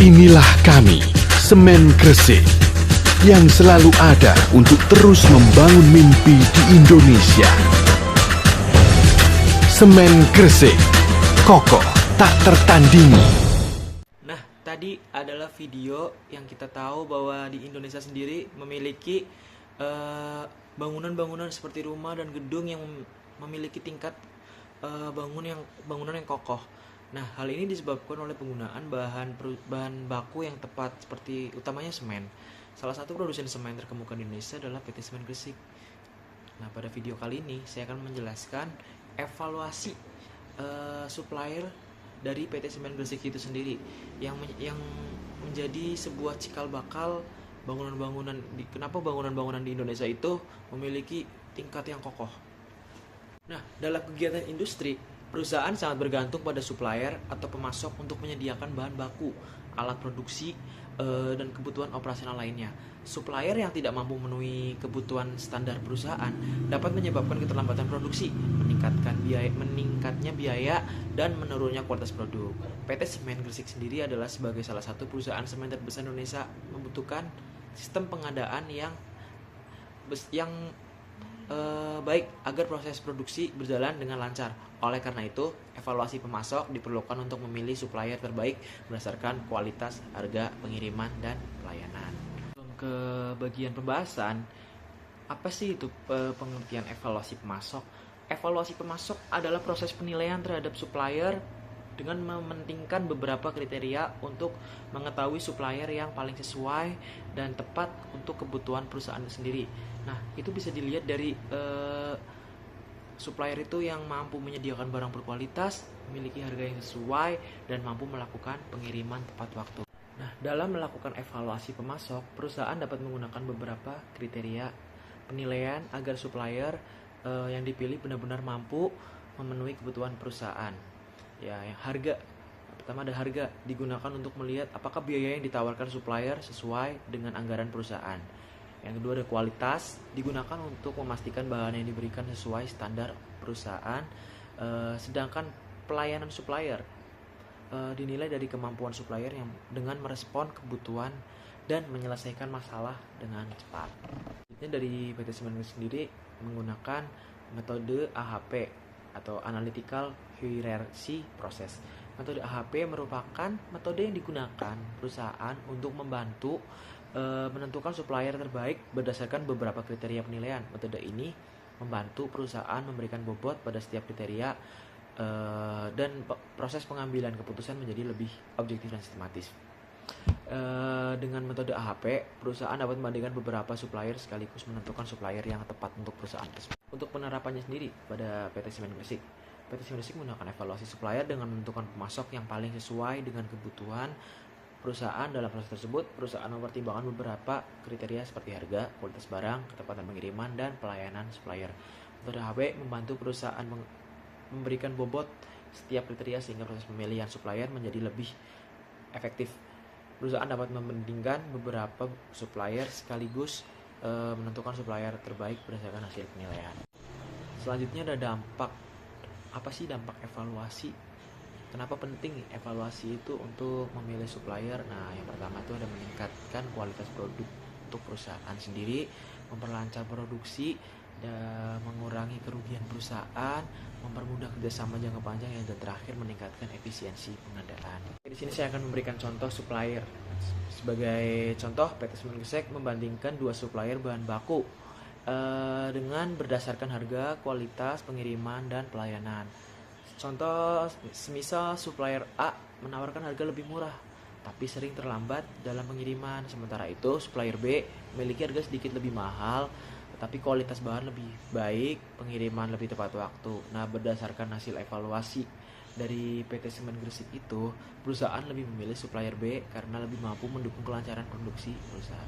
Inilah kami, Semen Gresik, yang selalu ada untuk terus membangun mimpi di Indonesia. Semen Gresik, kokoh tak tertandingi. Nah, tadi adalah video yang kita tahu bahwa di Indonesia sendiri memiliki bangunan-bangunan seperti rumah dan gedung yang memiliki tingkat bangunan yang kokoh. Nah, hal ini disebabkan oleh penggunaan bahan baku yang tepat, seperti utamanya semen. Salah satu produsen semen terkemuka di Indonesia adalah PT Semen Gresik. Nah, pada video kali ini saya akan menjelaskan evaluasi supplier dari PT Semen Gresik itu sendiri, yang menjadi sebuah cikal bakal kenapa bangunan-bangunan di Indonesia itu memiliki tingkat yang kokoh. Nah, dalam kegiatan industri, perusahaan sangat bergantung pada supplier atau pemasok untuk menyediakan bahan baku, alat produksi, dan kebutuhan operasional lainnya. Supplier yang tidak mampu memenuhi kebutuhan standar perusahaan dapat menyebabkan keterlambatan produksi, meningkatnya biaya, dan menurunnya kualitas produk. PT Semen Gresik sendiri adalah sebagai salah satu perusahaan semen terbesar Indonesia membutuhkan sistem pengadaan yang baik agar proses produksi berjalan dengan lancar. Oleh karena itu, evaluasi pemasok diperlukan untuk memilih supplier terbaik berdasarkan kualitas, harga, pengiriman, dan pelayanan. Ke bagian pembahasan, apa sih itu pengertian evaluasi pemasok? Evaluasi pemasok adalah proses penilaian terhadap supplier dengan mementingkan beberapa kriteria untuk mengetahui supplier yang paling sesuai dan tepat untuk kebutuhan perusahaan sendiri. Nah, itu bisa dilihat dari supplier itu yang mampu menyediakan barang berkualitas, memiliki harga yang sesuai, dan mampu melakukan pengiriman tepat waktu. Nah, dalam melakukan evaluasi pemasok, perusahaan dapat menggunakan beberapa kriteria penilaian agar supplier yang dipilih benar-benar mampu memenuhi kebutuhan perusahaan. Ya, yang harga. Pertama ada harga, digunakan untuk melihat apakah biaya yang ditawarkan supplier sesuai dengan anggaran perusahaan. Yang kedua ada kualitas, digunakan untuk memastikan bahan yang diberikan sesuai standar perusahaan. Sedangkan pelayanan supplier dinilai dari kemampuan supplier yang dengan merespon kebutuhan dan menyelesaikan masalah dengan cepat. Selanjutnya dari PT Semen sendiri menggunakan metode AHP atau Analytical Hierarchy Process. Metode AHP merupakan metode yang digunakan perusahaan untuk membantu menentukan supplier terbaik berdasarkan beberapa kriteria penilaian. Metode ini membantu perusahaan memberikan bobot pada setiap kriteria dan proses pengambilan keputusan menjadi lebih objektif dan sistematis. Dengan metode AHP, perusahaan dapat membandingkan beberapa supplier sekaligus menentukan supplier yang tepat untuk perusahaan tersebut. Untuk penerapannya sendiri pada PT Semen Gresik, PT Semen Gresik menggunakan evaluasi supplier dengan menentukan pemasok yang paling sesuai dengan kebutuhan perusahaan. Dalam proses tersebut, perusahaan mempertimbangkan beberapa kriteria seperti harga, kualitas barang, ketepatan pengiriman, dan pelayanan supplier. Metode AHP membantu perusahaan memberikan bobot setiap kriteria sehingga proses pemilihan supplier menjadi lebih efektif. Perusahaan dapat membandingkan beberapa supplier sekaligus menentukan supplier terbaik berdasarkan hasil penilaian. Selanjutnya ada dampak. Apa sih dampak evaluasi? Kenapa penting evaluasi itu untuk memilih supplier? Nah, yang pertama itu ada meningkatkan kualitas produk untuk perusahaan sendiri, memperlancar produksi, dan mengurangi kerugian perusahaan, mempermudah kerjasama jangka panjang, dan terakhir meningkatkan efisiensi pengadaan. Di sini saya akan memberikan contoh supplier. Sebagai contoh, PT Semen Gresik membandingkan dua supplier bahan baku dengan berdasarkan harga, kualitas, pengiriman, dan pelayanan. Contoh, semisal supplier A menawarkan harga lebih murah, tapi sering terlambat dalam pengiriman. Sementara itu, supplier B memiliki harga sedikit lebih mahal, tapi kualitas bahan lebih baik, pengiriman lebih tepat waktu. Nah, berdasarkan hasil evaluasi dari PT Semen Gresik itu, perusahaan lebih memilih supplier B karena lebih mampu mendukung kelancaran produksi perusahaan.